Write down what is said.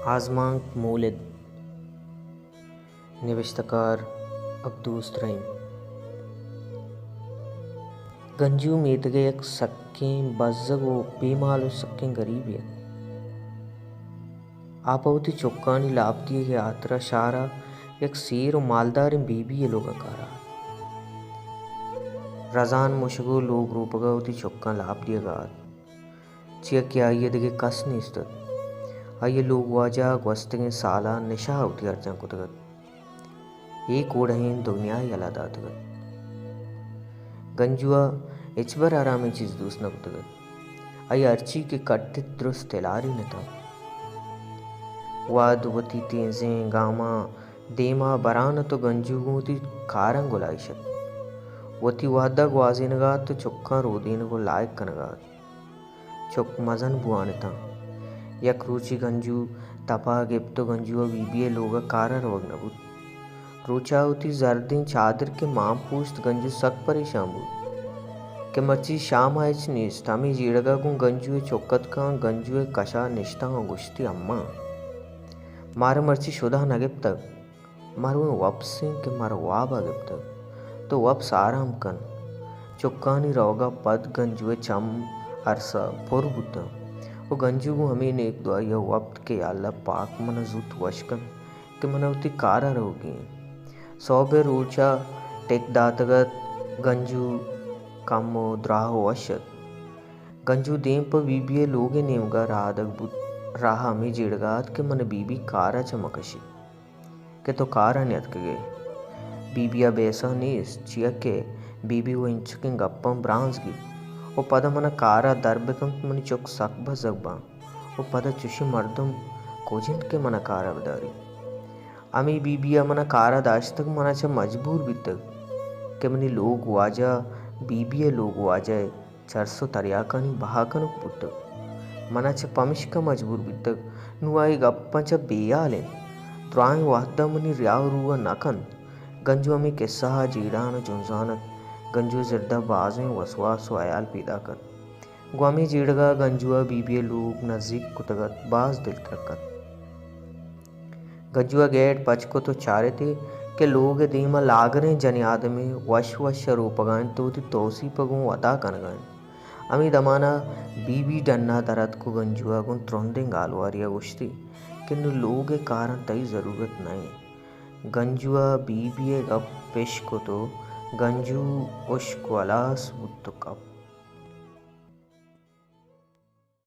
आज़मांक मौलिद नविश्तकार अब्दुस रहीम गंजू मीतगे एक सक्कें बज़्ज़गो बेमालो सक्कें गरीब है आपवती चुक्कानी लापती के आतरा शारा एक सीर मालदार बीबी ये लोग कारा रजान मुशगो लोग रूपगावती चुक्का लाप दिया गात चिया क्या ये दिगे कस निस्तत आये लोग वाजा gwastगे साला निशा होती अर्जा कुतगत एक ओढ़ें दुनिया यला दातगत गंजुआ इचबर आरामे चीज दूस न कुतगत आये अर्ची के कट्टे द्रुस तेलारी न था वाद वती तेजें गामा देमा बरान तो गंजू गुती कारंग गुलाइशत वती वादा ग्वाजिनगात तो चुक्का रोदीन को लायक कनगात चुक मजन बुआने था यक रुचि गंजू तपा गिप्तो गंजुआ बीबिये लोगा कारा रोग नबुत रुचावती जर्दिन चादर के माम पूस्त गंजू सक परेशान बुत के मर्ची शाम आयच निस्त हमें जीड़गा गुं गंजुए चौकत का गंजुए कशा निश्ता गुश्ती अम्मा मारे मर्ची शुदा नगिप तक मारो वापसी के मारो वाबा गिप तक तो वापस आराम कन चुक्कानी रोगा पद गंजुए चम अरसा पुर बुद्धा वो गंजू को हमें ने एक दुआ यह वक्त के अल्लाह पाक मन जुत वशकन के मनवती कारा रहोगी सौबे रूचा टेक दातगत गंजू कमो द्राहो वशत गंजू देम पर बीबिये लोगे नेमगा राहदक बुत राह हमें जिड़गात के मन बीबी कारा चमकशी के तो कारा न्यत के गए बीबिया बेसा नीस चिया के बीबी वो इंचकिंग गप्पम ब्रांस की वो पद मन कारा दर्बकम मनी चौक सक भजगबा वो पद चुशी मर्दम कोजिन के मन कारा बदारी अमी बीबिया मन कारा दाश्तक मना च मजबूर बितक के मनी लोग वाजा बीबिया लोग वाजा चरसो तरियाकानी बहाकन पुतक मना च पमिश का मजबूर बितक नुआई गप्पा च बेयाले त्रांग वाहदा मनी रियाव रुआ नकन गंजू में किस्सा जीड़ान जुंजानत गंजू जिरदा बाजें वसवास आयाल पैदा कर ग्वामी जीड़गा गंजुआ बीबिये लोग नज़दीक कुतगत बाज दिल रखत गंजुआ गेट पच को तो चारे थे के लोग दीमा लागरे जनियाद में वश रूपगान तो तोसी पगों अता कनगान अमी दमाना बीबी डन्ना दरद को गंजुआ गुन त्रोंदे गालवारिया गुश्ती किन लोग कारण तई ज़रूरत नहीं गंजुआ बीबिये गप पेश को तो गंजू उश्क वलास बुत्तु कप